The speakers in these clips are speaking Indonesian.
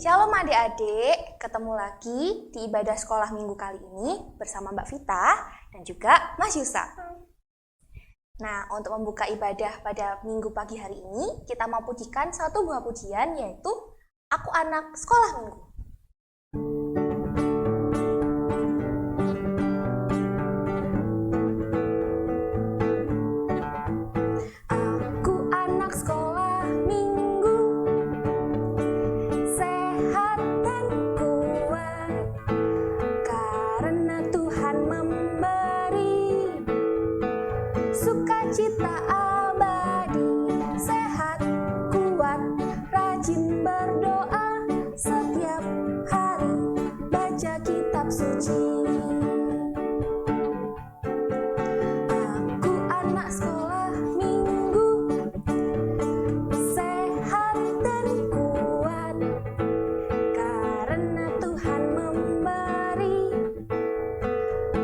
Shalom adik-adik, ketemu lagi di ibadah sekolah minggu kali ini bersama Mbak Vita dan juga Mas Yusa. Nah, untuk membuka ibadah pada minggu pagi hari ini, kita mau pujikan satu buah pujian yaitu Aku Anak Sekolah Minggu. Sukacita abadi, sehat, kuat, rajin berdoa, setiap hari baca kitab suci. Aku anak sekolah minggu, sehat dan kuat, karena Tuhan memberi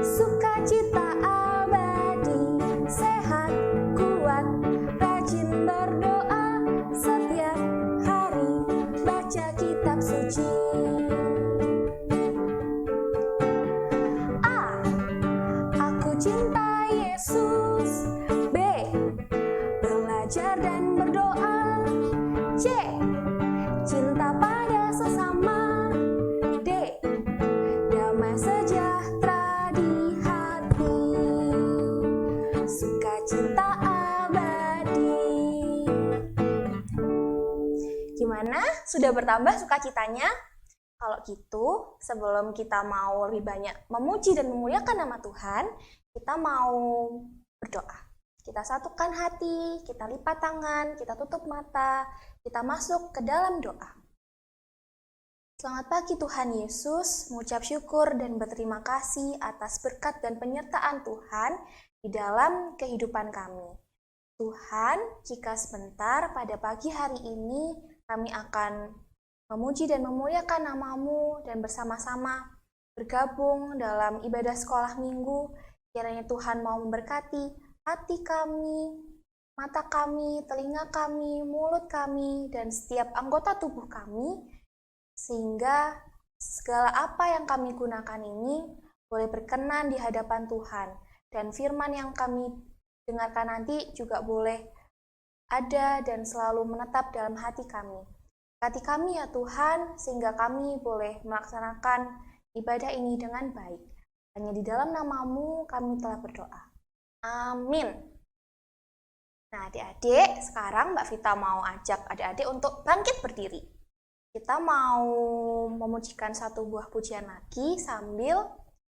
sukacita abadi, sehat, kuat, rajin berdoa, setiap hari baca kitab suci. A. Aku cinta Yesus. B. Belajar dan berdoa. C. Cinta pada sesama. D. Damai sejahtera di hati, sukacita abadi. Gimana? Sudah bertambah sukacitanya? Kalau gitu, sebelum kita mau lebih banyak memuji dan memuliakan nama Tuhan, kita mau berdoa. Kita satukan hati, kita lipat tangan, kita tutup mata, kita masuk ke dalam doa. Selamat pagi Tuhan Yesus, mengucap syukur dan berterima kasih atas berkat dan penyertaan Tuhan di dalam kehidupan kami. Tuhan, jika sebentar pada pagi hari ini kami akan memuji dan memuliakan nama-Mu dan bersama-sama bergabung dalam ibadah sekolah minggu, kiranya Tuhan mau memberkati hati kami, mata kami, telinga kami, mulut kami, dan setiap anggota tubuh kami, sehingga segala apa yang kami gunakan ini boleh berkenan di hadapan Tuhan, dan firman yang kami dengarkan nanti juga boleh ada dan selalu menetap dalam hati kami. Berkati kami ya Tuhan, sehingga kami boleh melaksanakan ibadah ini dengan baik. Hanya di dalam nama-Mu kami telah berdoa. Amin. Nah adik-adik, sekarang Mbak Vita mau ajak adik-adik untuk bangkit berdiri. Kita mau memujikan satu buah pujian lagi sambil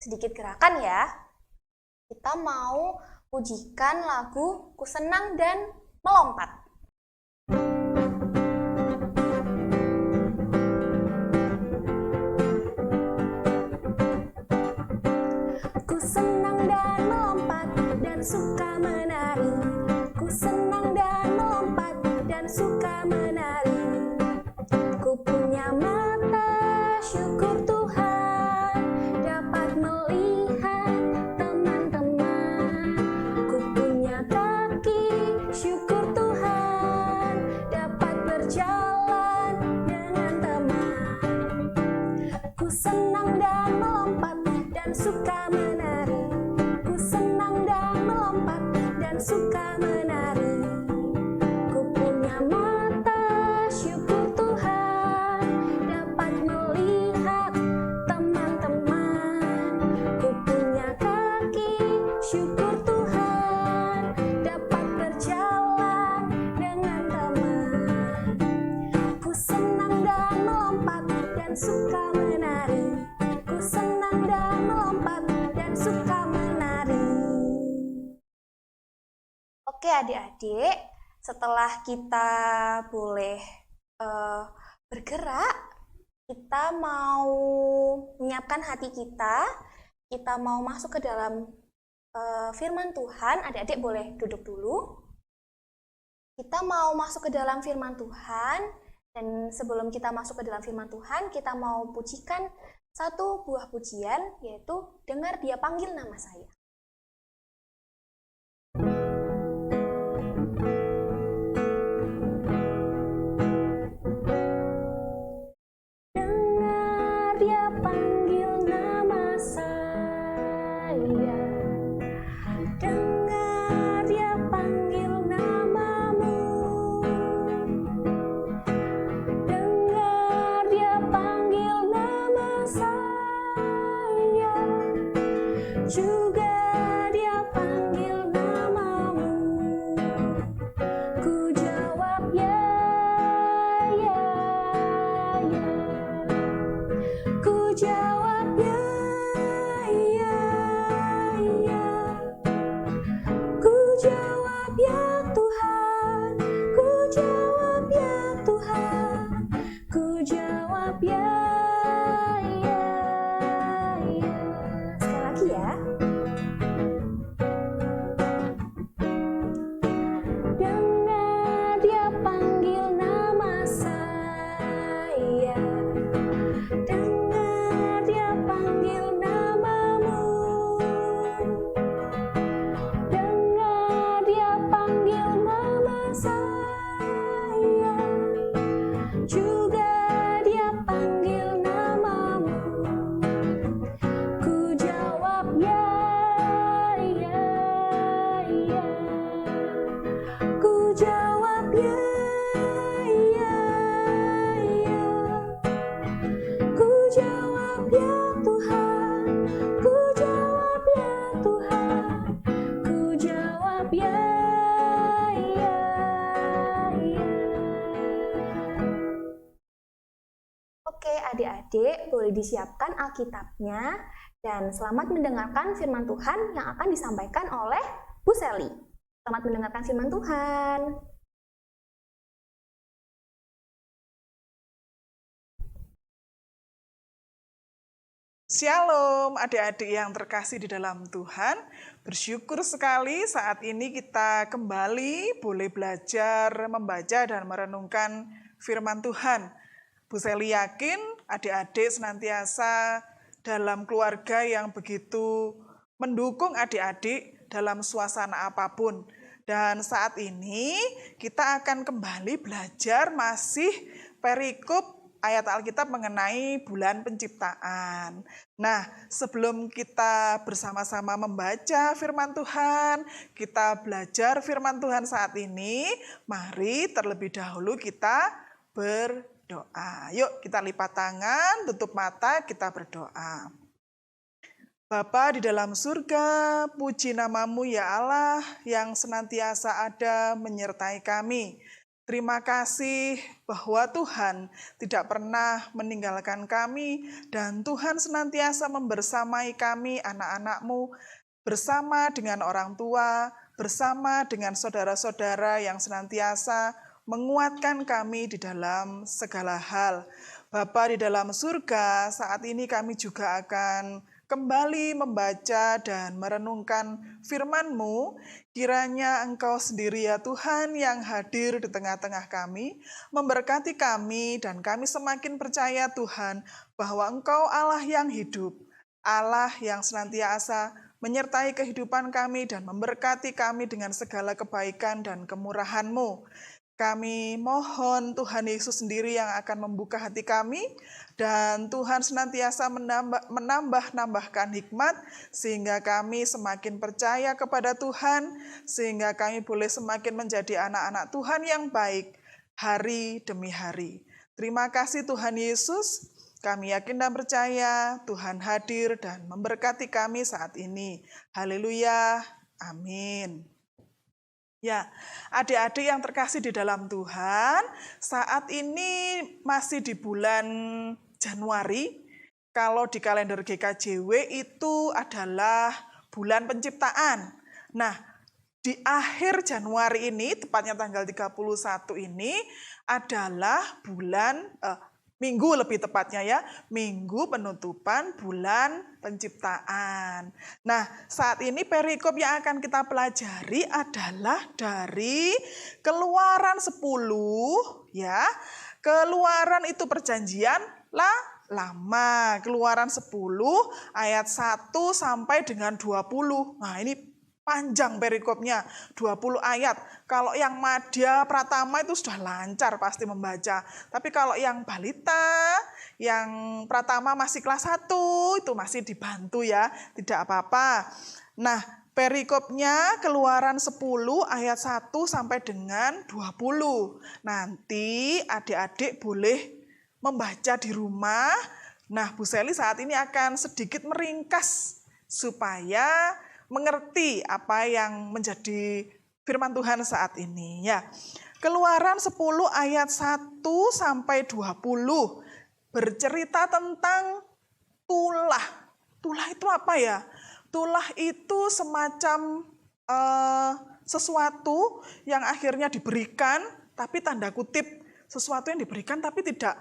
sedikit gerakan ya. Kita mau pujikan lagu Ku Senang dan Melompat. Ku senang dan melompat dan suka menari. Ku senang dan melompat dan suka menari. Ku punya mata, syukur Tuhan, dapat melihat teman-teman. Ku punya kaki, syukur Tuhan, dapat berjalan dengan teman. Ku senang dan melompat dan suka menari. Ku senang dan melompat dan suka menari. Ku punya mata, syukur Tuhan, dapat melihat teman-teman. Ku punya kaki, syukur Tuhan, dapat berjalan dengan teman. Ku senang dan melompat dan suka menari. Ku senang dan melompat dan suka menari. Oke adik-adik, setelah kita boleh bergerak, kita mau menyiapkan hati kita mau masuk ke dalam firman Tuhan. Adik-adik boleh duduk dulu. Kita mau masuk ke dalam firman Tuhan, dan sebelum kita masuk ke dalam firman Tuhan, kita mau pujikan satu buah pujian, yaitu "Dengar Dia Panggil Nama Saya". Dengar Dia panggil nama saya, dengar Dia panggil namamu, dengar Dia panggil nama saya, juga Dia panggil namamu. Ku jawab ya, ya, ya. Ku jawab ya, ya, ya. Ku jawab ya Tuhan, ku jawab ya Tuhan, ku jawab ya, ya, ya. Sekali lagi ya. Dengar Dia panggil nama saya, dengar Dia panggil namamu, dengar Dia panggil nama saya, juga Dia panggil namamu. Ku jawab ya, ya, ya. Ku jawab ya, ya, ya. Ku jawab ya Tuhan, ku jawab ya Tuhan, ku jawab ya, ya, ya. Oke, adik-adik boleh disiapkan Alkitabnya, dan selamat mendengarkan firman Tuhan yang akan disampaikan oleh Bu Sally. Selamat mendengarkan firman Tuhan. Shalom adik-adik yang terkasih di dalam Tuhan. Bersyukur sekali saat ini kita kembali boleh belajar, membaca dan merenungkan firman Tuhan. Bu Sally yakin adik-adik senantiasa dalam keluarga yang begitu mendukung adik-adik dalam suasana apapun. Dan saat ini kita akan kembali belajar masih perikop ayat Alkitab mengenai bulan penciptaan. Nah, sebelum kita bersama-sama membaca firman Tuhan, kita belajar firman Tuhan saat ini, mari terlebih dahulu kita berdoa. Yuk kita lipat tangan, tutup mata, kita berdoa. Bapa di dalam surga, puji namamu ya Allah yang senantiasa ada menyertai kami. Terima kasih bahwa Tuhan tidak pernah meninggalkan kami dan Tuhan senantiasa membersamai kami anak-anak-Mu bersama dengan orang tua, bersama dengan saudara-saudara yang senantiasa menguatkan kami di dalam segala hal. Bapa di dalam surga, saat ini kami juga akan kembali membaca dan merenungkan firman-Mu. Kiranya Engkau sendiri ya Tuhan yang hadir di tengah-tengah kami, memberkati kami dan kami semakin percaya Tuhan bahwa Engkau Allah yang hidup, Allah yang senantiasa menyertai kehidupan kami dan memberkati kami dengan segala kebaikan dan kemurahan-Mu. Kami mohon Tuhan Yesus sendiri yang akan membuka hati kami dan Tuhan senantiasa menambahkan hikmat sehingga kami semakin percaya kepada Tuhan, sehingga kami boleh semakin menjadi anak-anak Tuhan yang baik hari demi hari. Terima kasih Tuhan Yesus, kami yakin dan percaya Tuhan hadir dan memberkati kami saat ini. Haleluya, amin. Ya, adik-adik yang terkasih di dalam Tuhan, saat ini masih di bulan Januari. Kalau di kalender GKJW itu adalah bulan penciptaan. Nah, di akhir Januari ini, tepatnya tanggal 31 ini adalah minggu lebih tepatnya ya, minggu penutupan bulan penciptaan. Nah, saat ini perikop yang akan kita pelajari adalah dari Keluaran 10 ya. Keluaran itu perjanjian lama. Keluaran 10 ayat 1 sampai dengan 20. Nah, ini panjang perikopnya, 20 ayat. Kalau yang Madya Pratama itu sudah lancar pasti membaca. Tapi kalau yang balita, yang Pratama masih kelas 1, itu masih dibantu ya, tidak apa-apa. Nah, perikopnya Keluaran 10 ayat 1 sampai dengan 20. Nanti adik-adik boleh membaca di rumah. Nah, Bu Seli saat ini akan sedikit meringkas supaya mengerti apa yang menjadi firman Tuhan saat ini ya. Keluaran 10 ayat 1 sampai 20 bercerita tentang tulah. Tulah itu apa ya? Tulah itu semacam sesuatu yang akhirnya diberikan, tapi tanda kutip sesuatu yang diberikan tapi tidak,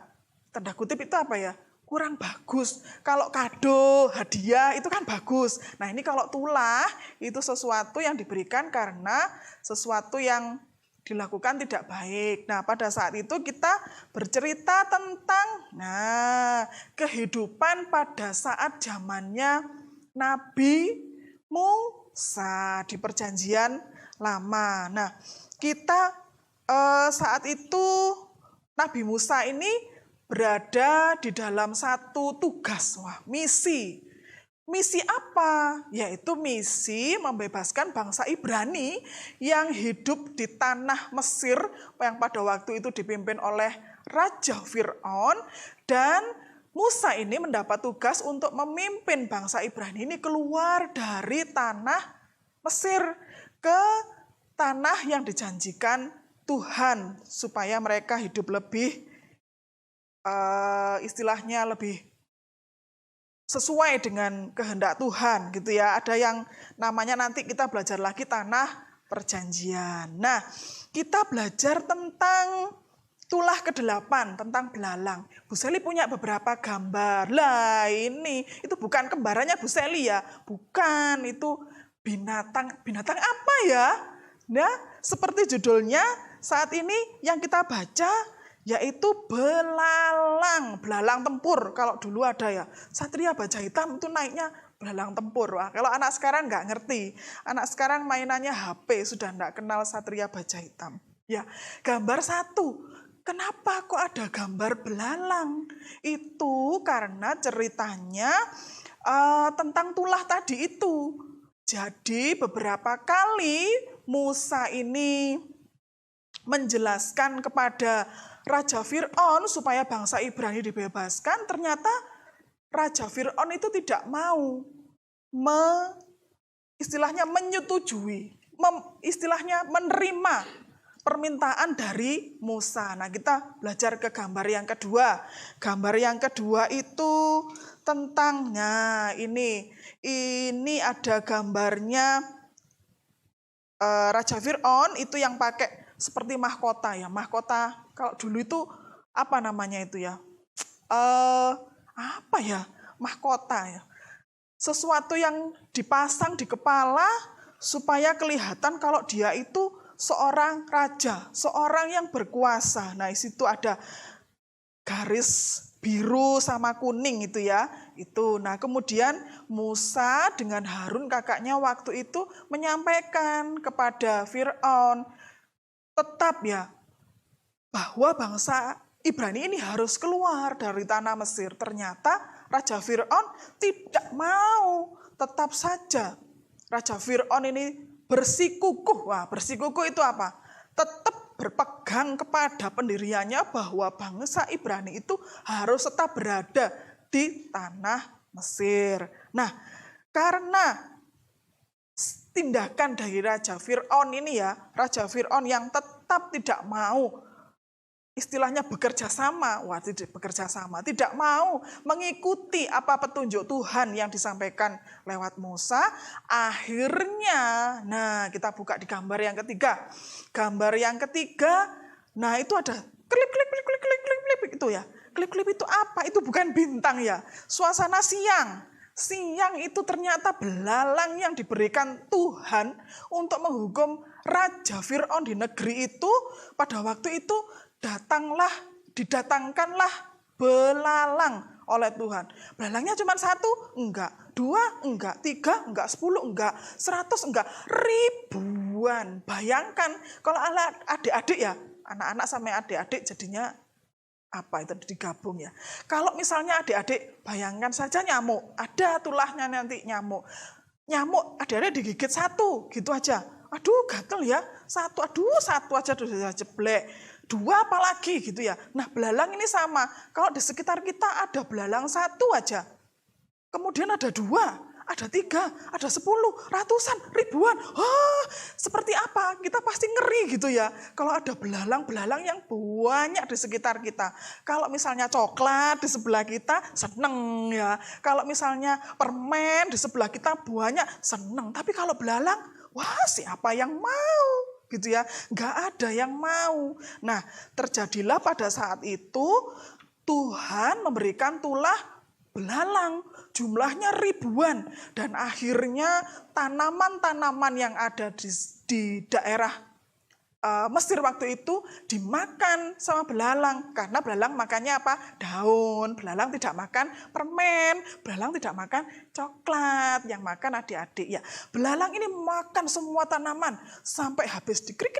tanda kutip itu apa ya? Kurang bagus. Kalau kado, hadiah itu kan bagus. Nah, ini kalau tulah itu sesuatu yang diberikan karena sesuatu yang dilakukan tidak baik. Nah, pada saat itu kita bercerita tentang kehidupan pada saat zamannya Nabi Musa di perjanjian lama. Nah, kita saat itu Nabi Musa ini berada di dalam satu tugas, misi. Misi apa? Yaitu misi membebaskan bangsa Ibrani yang hidup di tanah Mesir yang pada waktu itu dipimpin oleh Raja Fir'aun, dan Musa ini mendapat tugas untuk memimpin bangsa Ibrani ini keluar dari tanah Mesir ke tanah yang dijanjikan Tuhan supaya mereka hidup lebih istilahnya lebih sesuai dengan kehendak Tuhan gitu ya. Ada yang namanya nanti kita belajar lagi tanah perjanjian. Nah, kita belajar tentang tulah ke-8, tentang belalang. Bu Seli punya beberapa gambar. Lah ini, itu bukan kembarannya Bu Seli ya. Bukan, itu binatang. Binatang apa ya? Nah, seperti judulnya saat ini yang kita baca yaitu belalang tempur. Kalau dulu ada ya, Satria Baja Hitam itu naiknya belalang tempur. Wah, kalau anak sekarang nggak ngerti. Anak sekarang mainannya HP, sudah nggak kenal Satria Baja Hitam. Ya, gambar 1. Kenapa kok ada gambar belalang? Itu karena ceritanya tentang tulah tadi itu. Jadi beberapa kali Musa ini menjelaskan kepada Raja Fir'aun supaya bangsa Ibrani dibebaskan, ternyata Raja Fir'aun itu tidak mau istilahnya menyetujui, istilahnya menerima permintaan dari Musa. Nah, kita belajar ke gambar yang kedua. Gambar yang kedua itu tentang, ini ada gambarnya Raja Fir'aun itu yang pakai seperti mahkota ya. Mahkota kalau dulu itu apa namanya itu ya? Apa ya? Mahkota ya. Sesuatu yang dipasang di kepala supaya kelihatan kalau dia itu seorang raja, seorang yang berkuasa. Nah, di situ ada garis biru sama kuning itu ya. Itu. Nah, kemudian Musa dengan Harun kakaknya waktu itu menyampaikan kepada Fir'aun tetap ya bahwa bangsa Ibrani ini harus keluar dari tanah Mesir. Ternyata Raja Fir'aun tidak mau. Tetap saja Raja Fir'aun ini bersikukuh. Wah, bersikukuh itu apa? Tetap berpegang kepada pendiriannya bahwa bangsa Ibrani itu harus tetap berada di tanah Mesir. Nah, karena tindakan dari Raja Fir'aun ini ya, Raja Fir'aun yang tetap tidak mau istilahnya bekerja sama. Wah, tidak bekerja sama, tidak mau mengikuti apa petunjuk Tuhan yang disampaikan lewat Musa. Akhirnya, nah kita buka di gambar yang ketiga. Gambar yang ketiga, nah itu ada klip itu ya. Klip-klip itu apa? Itu bukan bintang ya. Suasana siang. Siang itu ternyata belalang yang diberikan Tuhan untuk menghukum Raja Fir'aun di negeri itu. Pada waktu itu didatangkanlah belalang oleh Tuhan. Belalangnya cuma 1? Enggak. 2? Enggak. 3? Enggak. 10? Enggak. 100? Enggak. Ribuan. Bayangkan kalau adik-adik ya, anak-anak sama adik-adik jadinya apa itu digabung ya. Kalau misalnya adik-adik bayangkan saja nyamuk, ada tulahnya nanti nyamuk. Nyamuk adik-adik digigit 1 gitu aja. Aduh gatel ya, 1 aja sudah jeblek. 2 apalagi gitu ya. Nah belalang ini sama, kalau di sekitar kita ada belalang 1 aja, kemudian ada 2, ada 3, ada 10, ratusan, ribuan. Oh, seperti apa? Kita pasti ngeri gitu ya. Kalau ada belalang-belalang yang banyak di sekitar kita. Kalau misalnya coklat di sebelah kita, seneng ya. Kalau misalnya permen di sebelah kita banyak, seneng. Tapi kalau belalang, wah siapa yang mau? Gitu ya. Nggak ada yang mau. Nah, terjadilah pada saat itu, Tuhan memberikan tulah belalang, jumlahnya ribuan, dan akhirnya tanaman-tanaman yang ada di daerah Mesir waktu itu dimakan sama belalang, karena belalang makannya apa? Daun. Belalang tidak makan permen, belalang tidak makan coklat, yang makan adik-adik ya. Belalang ini makan semua tanaman sampai habis, dikrik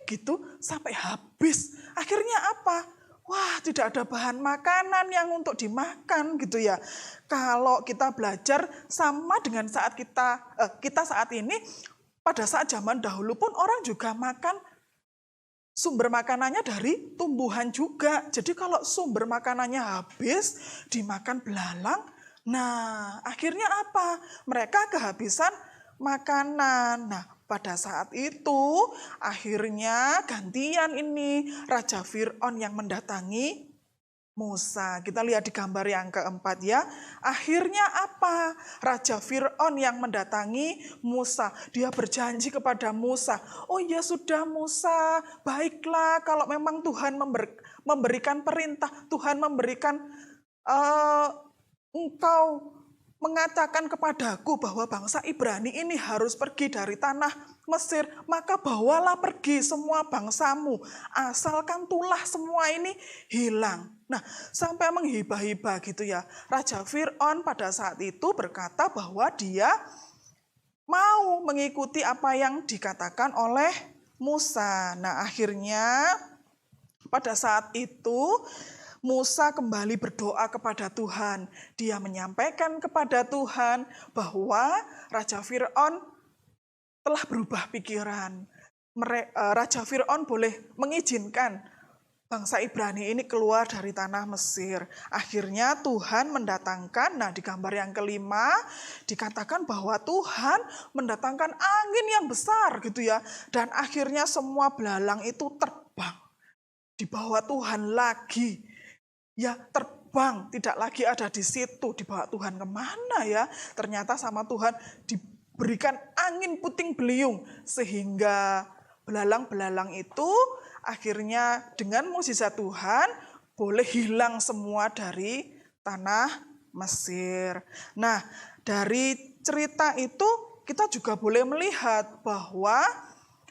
gitu sampai habis. Akhirnya apa? Wah, tidak ada bahan makanan yang untuk dimakan gitu ya. Kalau kita belajar sama dengan saat kita saat ini, pada saat zaman dahulu pun orang juga makan sumber makanannya dari tumbuhan juga. Jadi kalau sumber makanannya habis, dimakan belalang, nah akhirnya apa? Mereka kehabisan makanan. Nah, pada saat itu akhirnya gantian ini Raja Fir'aun yang mendatangi Musa. Kita lihat di gambar yang keempat ya. Akhirnya apa? Raja Fir'aun yang mendatangi Musa. Dia berjanji kepada Musa, oh ya sudah Musa, baiklah kalau memang Tuhan memberikan perintah, Tuhan memberikan engkau mengatakan kepadaku bahwa bangsa Ibrani ini harus pergi dari tanah Mesir, maka bawalah pergi semua bangsamu, asalkan tulah semua ini hilang. Nah, sampai menghibah-hibah gitu ya. Raja Fir'aun pada saat itu berkata bahwa dia mau mengikuti apa yang dikatakan oleh Musa. Nah, akhirnya pada saat itu Musa kembali berdoa kepada Tuhan. Dia menyampaikan kepada Tuhan bahwa Raja Fir'aun telah berubah pikiran. Raja Fir'aun boleh mengizinkan bangsa Ibrani ini keluar dari tanah Mesir. Akhirnya Tuhan mendatangkan, nah di gambar yang kelima dikatakan bahwa Tuhan mendatangkan angin yang besar gitu ya. Dan akhirnya semua belalang itu terbang di bawah Tuhan lagi. Ya terbang, tidak lagi ada di situ, dibawa Tuhan kemana ya? Ternyata sama Tuhan diberikan angin puting beliung, sehingga belalang-belalang itu akhirnya dengan mukjizat Tuhan boleh hilang semua dari tanah Mesir. Nah, dari cerita itu kita juga boleh melihat bahwa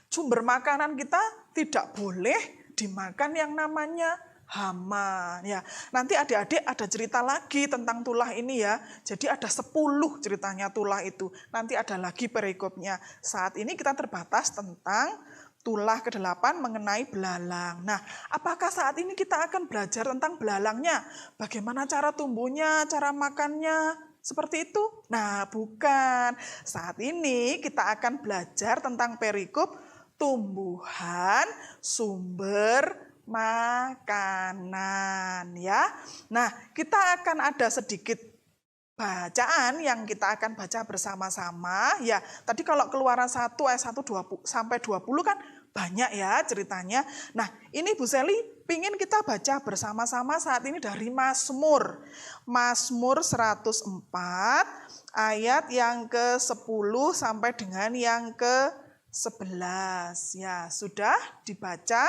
sumber makanan kita tidak boleh dimakan yang namanya hama ya. Nanti adik-adik ada cerita lagi tentang tulah ini ya. Jadi ada 10 ceritanya tulah itu. Nanti ada lagi perikopnya. Saat ini kita terbatas tentang tulah ke-8 mengenai belalang. Nah, apakah saat ini kita akan belajar tentang belalangnya? Bagaimana cara tumbuhnya, cara makannya? Seperti itu? Nah, bukan. Saat ini kita akan belajar tentang perikop tumbuhan sumber makanan ya. Nah, kita akan ada sedikit bacaan yang kita akan baca bersama-sama ya. Tadi kalau Keluaran 1 ayat 1 sampai 20 kan banyak ya ceritanya. Nah, ini Bu Seli pingin kita baca bersama-sama saat ini dari Mazmur. Mazmur 104 ayat yang ke-10 sampai dengan yang ke-11. Ya, sudah dibaca?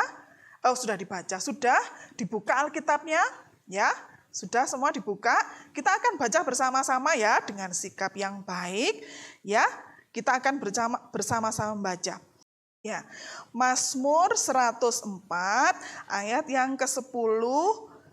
Sudah dibuka Alkitabnya? Ya, sudah semua dibuka. Kita akan baca bersama-sama ya dengan sikap yang baik. Ya, kita akan bersama-sama membaca. Ya, Mazmur 104 ayat yang ke-10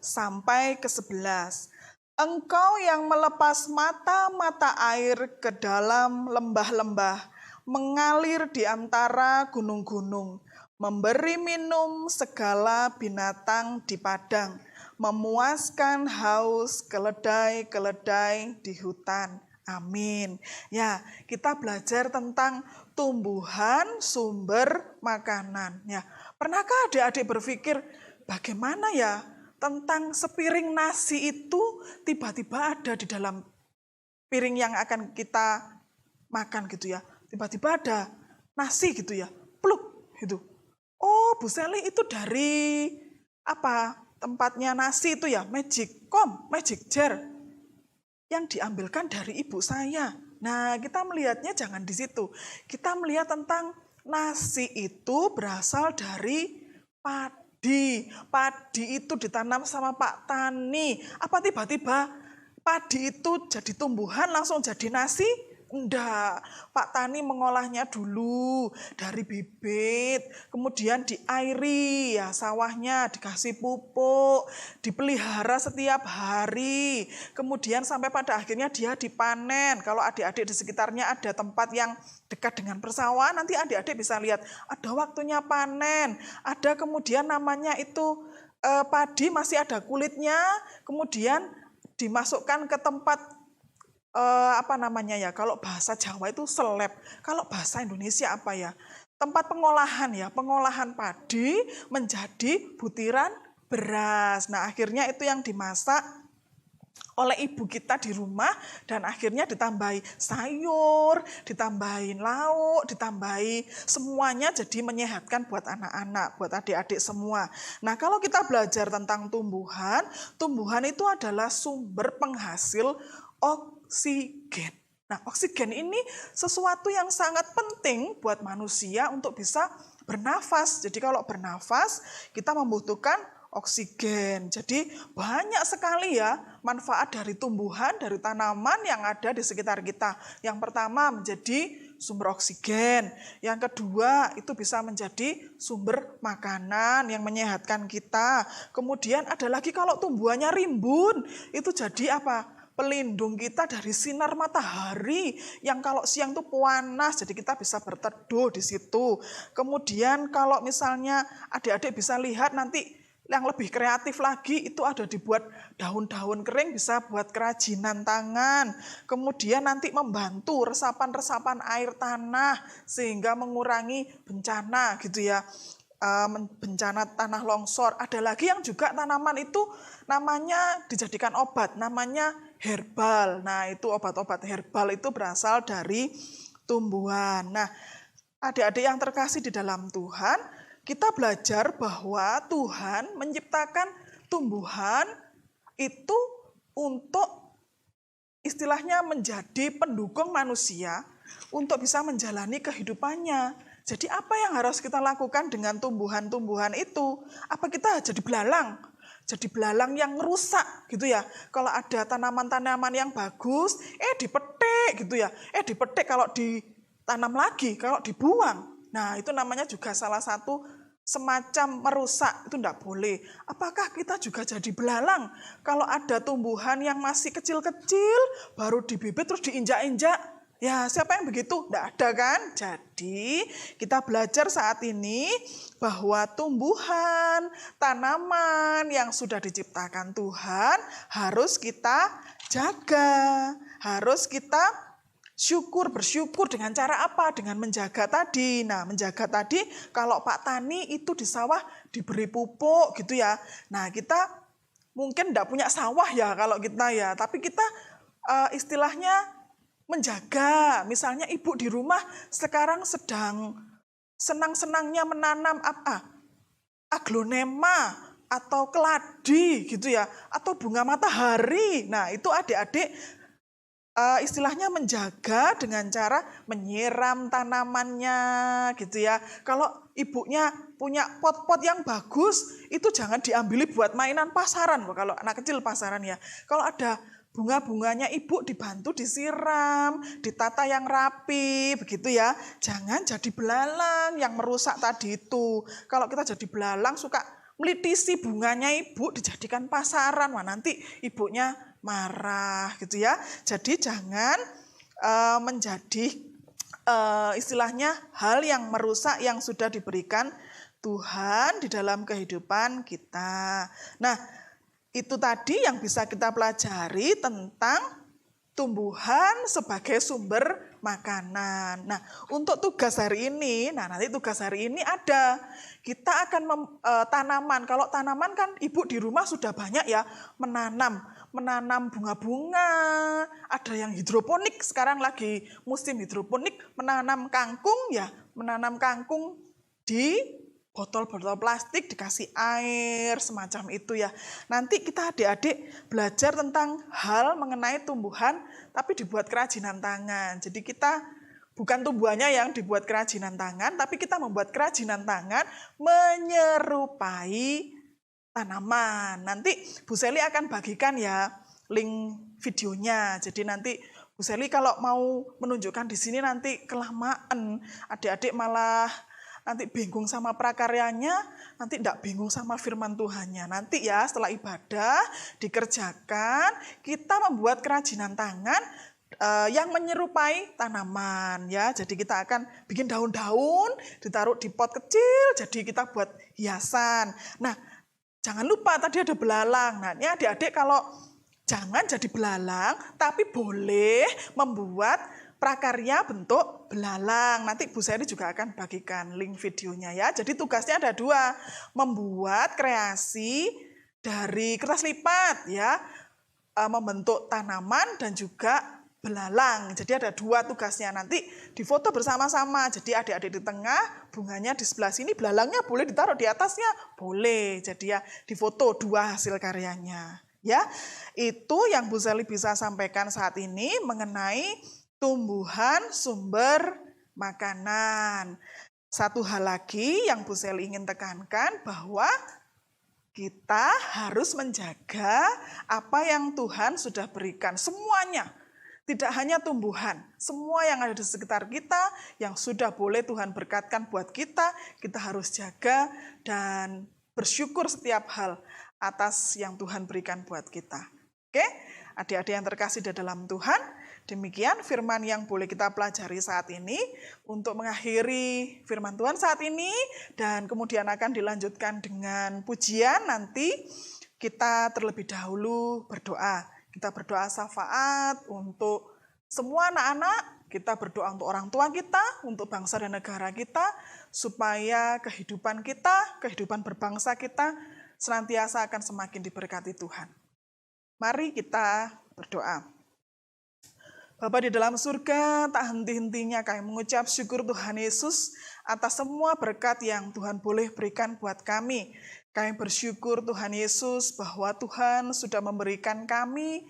sampai ke-11. Engkau yang melepas mata-mata air ke dalam lembah-lembah, mengalir di antara gunung-gunung, memberi minum segala binatang di padang, memuaskan haus keledai-keledai di hutan. Amin. Ya, kita belajar tentang tumbuhan sumber makanan. Ya, pernahkah adik-adik berpikir bagaimana ya tentang sepiring nasi itu tiba-tiba ada di dalam piring yang akan kita makan gitu ya. Tiba-tiba ada nasi gitu ya. Pluk gitu. Oh, Bu Seli itu dari apa? Tempatnya nasi itu ya, Magic Jar yang diambilkan dari ibu saya. Nah, kita melihatnya jangan di situ. Kita melihat tentang nasi itu berasal dari padi. Padi itu ditanam sama Pak Tani. Apa tiba-tiba padi itu jadi tumbuhan langsung jadi nasi? Enggak, Pak Tani mengolahnya dulu dari bibit, kemudian diairi, ya sawahnya dikasih pupuk, dipelihara setiap hari, kemudian sampai pada akhirnya dia dipanen. Kalau adik-adik di sekitarnya ada tempat yang dekat dengan persawahan, nanti adik-adik bisa lihat ada waktunya panen, ada kemudian namanya itu padi masih ada kulitnya, kemudian dimasukkan ke tempat kalau bahasa Jawa itu seleb, kalau bahasa Indonesia apa ya? Tempat pengolahan ya, pengolahan padi menjadi butiran beras. Nah, akhirnya itu yang dimasak oleh ibu kita di rumah dan akhirnya ditambahi sayur, ditambahin lauk, ditambahi semuanya jadi menyehatkan buat anak-anak, buat adik-adik semua. Nah, kalau kita belajar tentang tumbuhan, tumbuhan itu adalah sumber penghasil oksigen. Nah, oksigen ini sesuatu yang sangat penting buat manusia untuk bisa bernafas. Jadi kalau bernafas, kita membutuhkan oksigen. Jadi banyak sekali ya manfaat dari tumbuhan, dari tanaman yang ada di sekitar kita. Yang pertama menjadi sumber oksigen. Yang kedua itu bisa menjadi sumber makanan yang menyehatkan kita. Kemudian ada lagi kalau tumbuhannya rimbun, itu jadi apa? Pelindung kita dari sinar matahari yang kalau siang itu panas, jadi kita bisa berteduh di situ. Kemudian kalau misalnya adik-adik bisa lihat nanti yang lebih kreatif lagi itu ada dibuat daun-daun kering bisa buat kerajinan tangan. Kemudian nanti membantu resapan-resapan air tanah sehingga mengurangi bencana gitu ya. Bencana tanah longsor. Ada lagi yang juga tanaman itu namanya dijadikan obat, namanya herbal. Nah, itu obat-obat herbal itu berasal dari tumbuhan. Nah, adik-adik yang terkasih di dalam Tuhan, kita belajar bahwa Tuhan menciptakan tumbuhan itu untuk istilahnya menjadi pendukung manusia untuk bisa menjalani kehidupannya. Jadi apa yang harus kita lakukan dengan tumbuhan-tumbuhan itu? Apa kita jadi belalang? Jadi belalang yang rusak gitu ya. Kalau ada tanaman-tanaman yang bagus, dipetik gitu ya. Dipetik kalau ditanam lagi, kalau dibuang. Nah, itu namanya juga salah satu semacam merusak, itu enggak boleh. Apakah kita juga jadi belalang? Kalau ada tumbuhan yang masih kecil-kecil, baru dibibit terus diinjak-injak, ya siapa yang begitu? Enggak ada kan? Jadi kita belajar saat ini bahwa tumbuhan, tanaman yang sudah diciptakan Tuhan harus kita jaga, harus kita bersyukur dengan cara apa? Dengan menjaga tadi. Nah, menjaga tadi kalau Pak Tani itu di sawah diberi pupuk gitu ya. Nah, kita mungkin enggak punya sawah ya kalau kita ya, tapi kita istilahnya menjaga. Misalnya ibu di rumah sekarang sedang senang-senangnya menanam aglonema atau keladi gitu ya, atau bunga matahari. Nah, itu adik-adik istilahnya menjaga dengan cara menyiram tanamannya gitu ya. Kalau ibunya punya pot-pot yang bagus, itu jangan diambili buat mainan pasaran. Kalau anak kecil pasaran ya. Kalau ada bunga-bunganya ibu dibantu disiram, ditata yang rapi, begitu ya. Jangan jadi belalang yang merusak tadi itu. Kalau kita jadi belalang suka melitisi bunganya ibu dijadikan pasaran, wah nanti ibunya marah gitu ya. Jadi jangan menjadi istilahnya hal yang merusak yang sudah diberikan Tuhan di dalam kehidupan kita. Nah, itu tadi yang bisa kita pelajari tentang tumbuhan sebagai sumber makanan. Nah, untuk tugas hari ini, nanti tugas hari ini ada. Kita akan tanaman. Kalau tanaman kan ibu di rumah sudah banyak ya menanam bunga-bunga. Ada yang hidroponik, sekarang lagi musim hidroponik, menanam kangkung ya, menanam kangkung di botol-botol plastik dikasih air semacam itu ya. Nanti kita adik-adik belajar tentang hal mengenai tumbuhan tapi dibuat kerajinan tangan. Jadi kita bukan tumbuhannya yang dibuat kerajinan tangan, tapi kita membuat kerajinan tangan menyerupai tanaman. Nanti Bu Seli akan bagikan ya link videonya. Jadi nanti Bu Seli kalau mau menunjukkan di sini nanti kelamaan, adik-adik malah nanti bingung sama prakaryanya, nanti tidak bingung sama firman Tuhannya. Nanti ya setelah ibadah dikerjakan, kita membuat kerajinan tangan yang menyerupai tanaman ya. Jadi kita akan bikin daun-daun, ditaruh di pot kecil, jadi kita buat hiasan. Nah, jangan lupa tadi ada belalang. Nah, ini adik-adik kalau jangan jadi belalang, tapi boleh membuat prakarya bentuk belalang. Nanti Bu Seri juga akan bagikan link videonya ya. Jadi tugasnya ada 2, membuat kreasi dari kertas lipat ya, membentuk tanaman dan juga belalang. Jadi ada 2 tugasnya, nanti difoto bersama-sama. Jadi adik-adik di tengah, bunganya di sebelah sini, belalangnya boleh ditaruh di atasnya, boleh. Jadi ya difoto 2 hasil karyanya. Ya, itu yang Bu Seli bisa sampaikan saat ini mengenai tumbuhan sumber makanan. Satu hal lagi yang Bu Seli ingin tekankan bahwa kita harus menjaga apa yang Tuhan sudah berikan, semuanya. Tidak hanya tumbuhan, semua yang ada di sekitar kita, yang sudah boleh Tuhan berkatkan buat kita harus jaga dan bersyukur setiap hal atas yang Tuhan berikan buat kita. Oke, adik-adik yang terkasih di dalam Tuhan, demikian firman yang boleh kita pelajari saat ini untuk mengakhiri firman Tuhan saat ini dan kemudian akan dilanjutkan dengan pujian. Nanti kita terlebih dahulu berdoa. Kita berdoa syafaat untuk semua anak-anak, kita berdoa untuk orang tua kita, untuk bangsa dan negara kita, supaya kehidupan kita, kehidupan berbangsa kita senantiasa akan semakin diberkati Tuhan. Mari kita berdoa. Bapa di dalam surga, tak henti-hentinya kami mengucap syukur Tuhan Yesus atas semua berkat yang Tuhan boleh berikan buat kami. Kami bersyukur Tuhan Yesus bahwa Tuhan sudah memberikan kami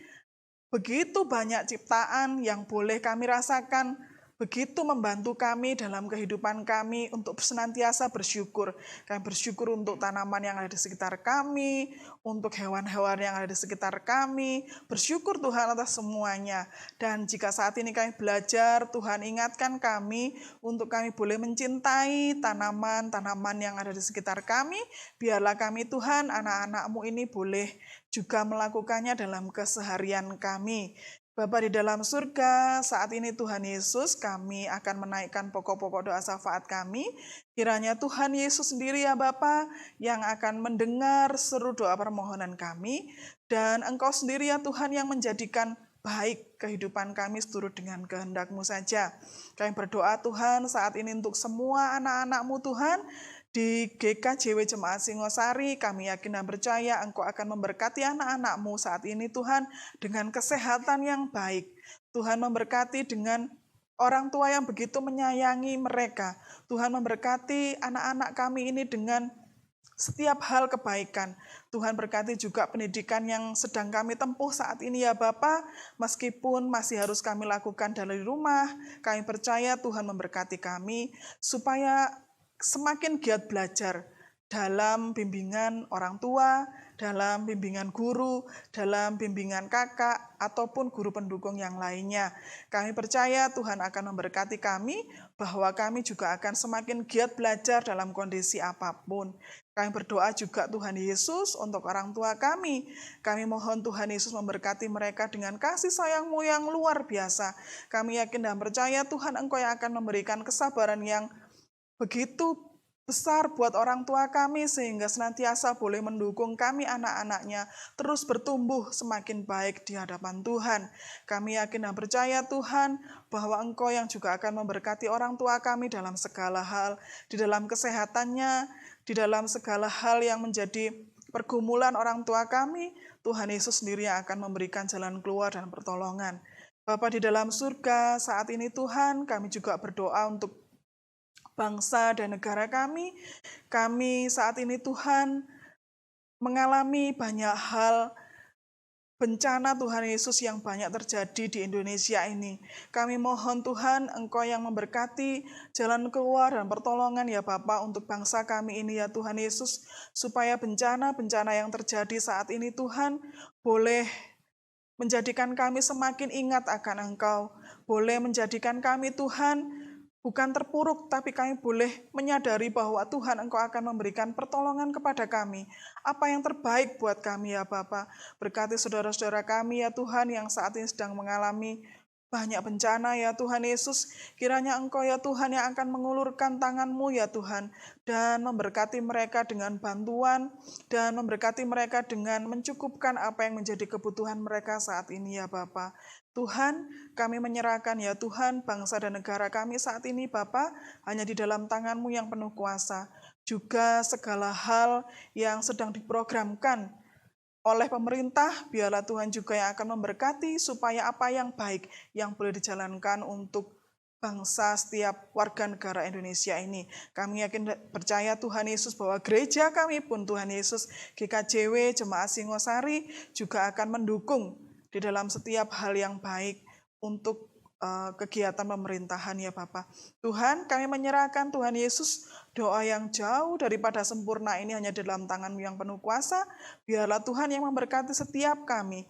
begitu banyak ciptaan yang boleh kami rasakan, begitu membantu kami dalam kehidupan kami untuk senantiasa bersyukur. Kami bersyukur untuk tanaman yang ada di sekitar kami, untuk hewan-hewan yang ada di sekitar kami. Bersyukur Tuhan atas semuanya. Dan jika saat ini kami belajar, Tuhan ingatkan kami untuk kami boleh mencintai tanaman-tanaman yang ada di sekitar kami. Biarlah kami Tuhan, anak-anak-Mu ini boleh juga melakukannya dalam keseharian kami. Bapa di dalam surga, saat ini Tuhan Yesus, kami akan menaikkan pokok-pokok doa syafaat kami. Kiranya Tuhan Yesus sendiri ya Bapa, yang akan mendengar seru doa permohonan kami. Dan Engkau sendiri ya Tuhan yang menjadikan baik kehidupan kami seturut dengan kehendak-Mu saja. Kami berdoa Tuhan saat ini untuk semua anak-anak-Mu Tuhan, di GKJW Jemaat Singosari, kami yakin dan percaya Engkau akan memberkati anak-anak-Mu saat ini Tuhan dengan kesehatan yang baik. Tuhan memberkati dengan orang tua yang begitu menyayangi mereka. Tuhan memberkati anak-anak kami ini dengan setiap hal kebaikan. Tuhan berkati juga pendidikan yang sedang kami tempuh saat ini ya Bapa, meskipun masih harus kami lakukan dari rumah, kami percaya Tuhan memberkati kami supaya semakin giat belajar dalam bimbingan orang tua, dalam bimbingan guru, dalam bimbingan kakak, ataupun guru pendukung yang lainnya. Kami percaya Tuhan akan memberkati kami, bahwa kami juga akan semakin giat belajar dalam kondisi apapun. Kami berdoa juga Tuhan Yesus untuk orang tua kami. Kami mohon Tuhan Yesus memberkati mereka dengan kasih sayang-Mu yang luar biasa. Kami yakin dan percaya Tuhan Engkau yang akan memberikan kesabaran yang begitu besar buat orang tua kami sehingga senantiasa boleh mendukung kami anak-anaknya terus bertumbuh semakin baik di hadapan Tuhan. Kami yakin dan percaya Tuhan bahwa Engkau yang juga akan memberkati orang tua kami dalam segala hal, di dalam kesehatannya, di dalam segala hal yang menjadi pergumulan orang tua kami. Tuhan Yesus sendiri yang akan memberikan jalan keluar dan pertolongan. Bapa di dalam surga, saat ini Tuhan kami juga berdoa untuk bangsa dan negara kami. Kami saat ini Tuhan mengalami banyak hal bencana Tuhan Yesus yang banyak terjadi di Indonesia ini. Kami mohon Tuhan Engkau yang memberkati jalan keluar dan pertolongan ya Bapa untuk bangsa kami ini ya Tuhan Yesus. Supaya bencana-bencana yang terjadi saat ini Tuhan boleh menjadikan kami semakin ingat akan Engkau. Boleh menjadikan kami Tuhan bukan terpuruk, tapi kami boleh menyadari bahwa Tuhan Engkau akan memberikan pertolongan kepada kami. Apa yang terbaik buat kami ya Bapa. Berkati saudara-saudara kami ya Tuhan yang saat ini sedang mengalami banyak bencana ya Tuhan Yesus. Kiranya Engkau ya Tuhan yang akan mengulurkan tangan-Mu ya Tuhan. Dan memberkati mereka dengan bantuan. Dan memberkati mereka dengan mencukupkan apa yang menjadi kebutuhan mereka saat ini ya Bapa. Tuhan, kami menyerahkan ya Tuhan bangsa dan negara kami saat ini Bapa, hanya di dalam tangan-Mu yang penuh kuasa. Juga segala hal yang sedang diprogramkan oleh pemerintah, biarlah Tuhan juga yang akan memberkati supaya apa yang baik yang boleh dijalankan untuk bangsa setiap warga negara Indonesia ini. Kami yakin percaya Tuhan Yesus bahwa gereja kami pun Tuhan Yesus, GKJW, Jemaat Singosari juga akan mendukung di dalam setiap hal yang baik untuk kegiatan pemerintahan ya Bapak. Tuhan, kami menyerahkan Tuhan Yesus, doa yang jauh daripada sempurna ini hanya dalam tangan-Mu yang penuh kuasa. Biarlah Tuhan yang memberkati setiap kami,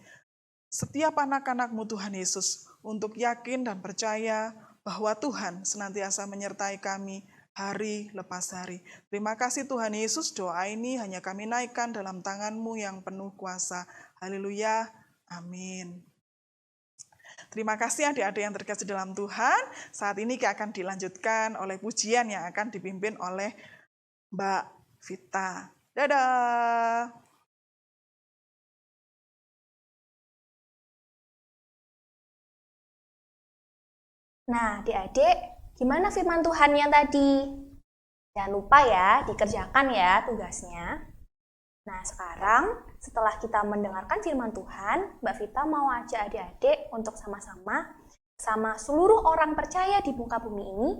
setiap anak-anak-Mu Tuhan Yesus, untuk yakin dan percaya bahwa Tuhan senantiasa menyertai kami hari lepas hari. Terima kasih Tuhan Yesus, doa ini hanya kami naikkan dalam tangan-Mu yang penuh kuasa. Haleluya, amin. Terima kasih adik-adik yang terkasih dalam Tuhan. Saat ini akan dilanjutkan oleh pujian yang akan dipimpin oleh Mbak Vita. Dadah! Nah, adik-adik, gimana firman Tuhan yang tadi? Jangan lupa ya, dikerjakan ya tugasnya. Nah, sekarang setelah kita mendengarkan firman Tuhan, Mbak Vita mau ajak adik-adik untuk sama-sama sama seluruh orang percaya di muka bumi ini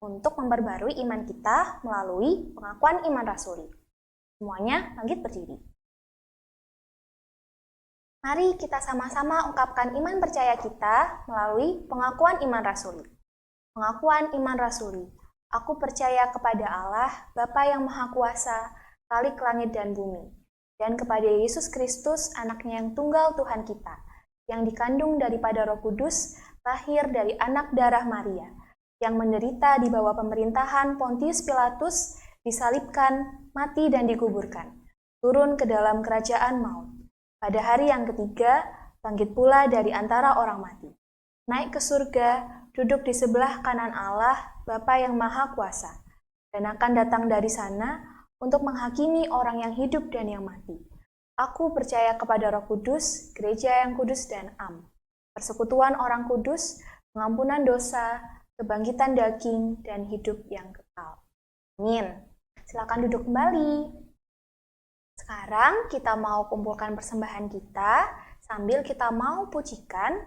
untuk memperbarui iman kita melalui pengakuan iman rasuli. Semuanya bangkit berdiri. Mari kita sama-sama ungkapkan iman percaya kita melalui pengakuan iman rasuli. Pengakuan iman rasuli. Aku percaya kepada Allah, Bapa yang Maha Kuasa, Khalik langit dan bumi, dan kepada Yesus Kristus, anaknya yang tunggal Tuhan kita, yang dikandung daripada Roh Kudus, lahir dari anak darah Maria, yang menderita di bawah pemerintahan Pontius Pilatus, disalibkan, mati dan dikuburkan, turun ke dalam kerajaan maut. Pada hari yang ketiga, bangkit pula dari antara orang mati, naik ke surga, duduk di sebelah kanan Allah, Bapa yang Maha Kuasa, dan akan datang dari sana untuk menghakimi orang yang hidup dan yang mati. Aku percaya kepada Roh Kudus, gereja yang kudus dan am, persekutuan orang kudus, pengampunan dosa, kebangkitan daging, dan hidup yang kekal. Amin. Silakan duduk kembali. Sekarang kita mau kumpulkan persembahan kita sambil kita mau pujikan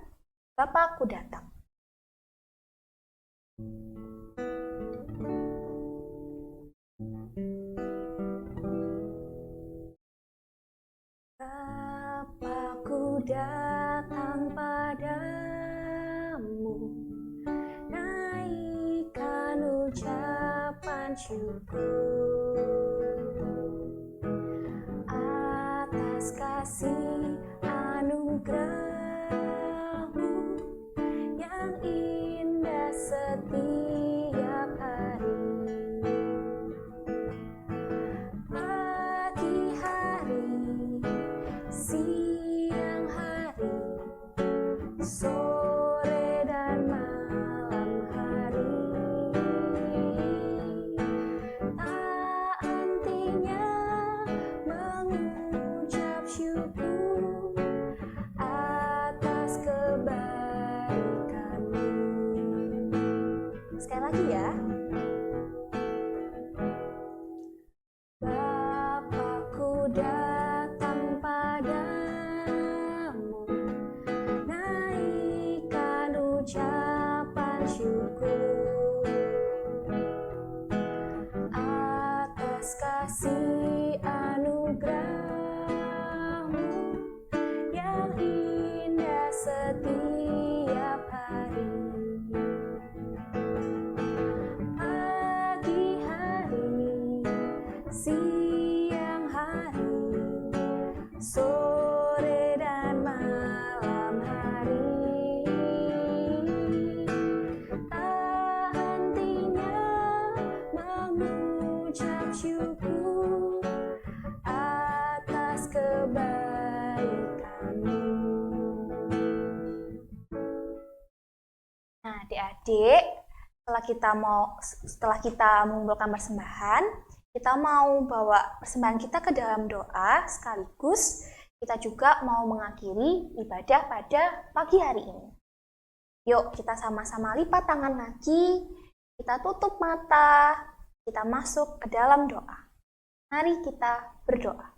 Bapakku datang. Bapa, datang padamu, naikkan ucapan syukur atas kasih anugerah-Mu yang indah setiap hari. Pagi hari, siang hari, sore dan malam hari, tak hentinya mengucap syukur atas kebaikan-Mu. Sekali lagi ya. Bapakku, datang padamu, naikkan ucapan syukur atas kasih anugerah-Mu yang indah setiap hari. Pagi hari, siang hari, sore dan malam hari, tak hentinya mengucap syukur atas kebaikan-Mu. Nah, adik-adik, setelah kita mengumpulkan persembahan, kita mau bawa persembahan kita ke dalam doa, sekaligus kita juga mau mengakhiri ibadah pada pagi hari ini. Yuk, kita sama-sama lipat tangan lagi, kita tutup mata, kita masuk ke dalam doa. Mari kita berdoa.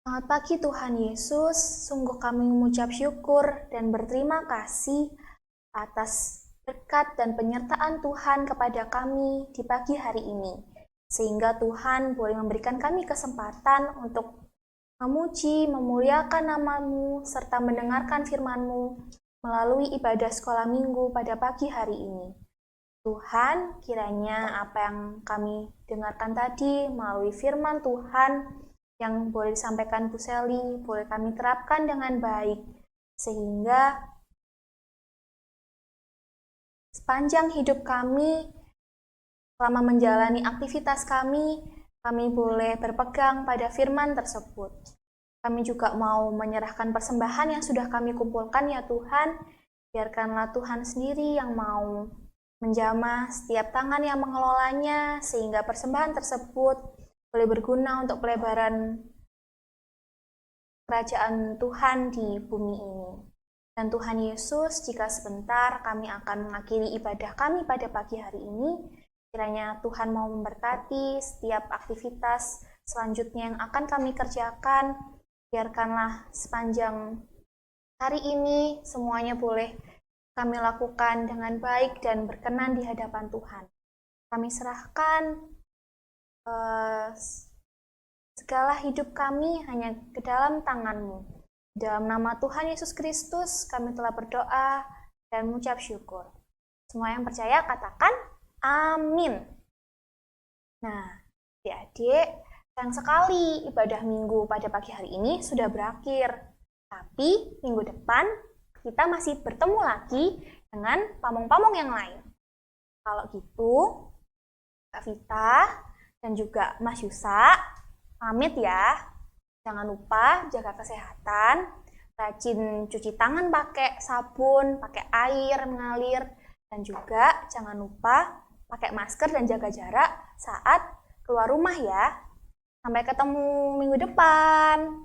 Selamat pagi Tuhan Yesus, sungguh kami mengucap syukur dan berterima kasih atas berkat dan penyertaan Tuhan kepada kami di pagi hari ini, sehingga Tuhan boleh memberikan kami kesempatan untuk memuji, memuliakan nama-Mu, serta mendengarkan firman-Mu melalui ibadah sekolah minggu pada pagi hari ini. Tuhan, kiranya apa yang kami dengarkan tadi melalui firman Tuhan yang boleh disampaikan Bu Seli, boleh kami terapkan dengan baik, sehingga sepanjang hidup kami, selama menjalani aktivitas kami boleh berpegang pada firman tersebut. Kami juga mau menyerahkan persembahan yang sudah kami kumpulkan ya Tuhan, biarkanlah Tuhan sendiri yang mau menjamah setiap tangan yang mengelolanya, sehingga persembahan tersebut boleh berguna untuk pelebaran kerajaan Tuhan di bumi ini. Dan Tuhan Yesus, jika sebentar kami akan mengakhiri ibadah kami pada pagi hari ini, kiranya Tuhan mau memberkati setiap aktivitas selanjutnya yang akan kami kerjakan. Biarkanlah sepanjang hari ini semuanya boleh kami lakukan dengan baik dan berkenan di hadapan Tuhan. Kami serahkan segala hidup kami hanya ke dalam tangan-Mu. Dalam nama Tuhan Yesus Kristus, kami telah berdoa dan mengucap syukur. Semua yang percaya katakan amin. Nah, adik-adik, sayang sekali ibadah minggu pada pagi hari ini sudah berakhir. Tapi minggu depan kita masih bertemu lagi dengan pamong-pamong yang lain. Kalau gitu, Kak Vita dan juga Mas Yusa, pamit ya. Jangan lupa jaga kesehatan, rajin cuci tangan pakai sabun, pakai air mengalir, dan juga jangan lupa pakai masker dan jaga jarak saat keluar rumah ya. Sampai ketemu minggu depan.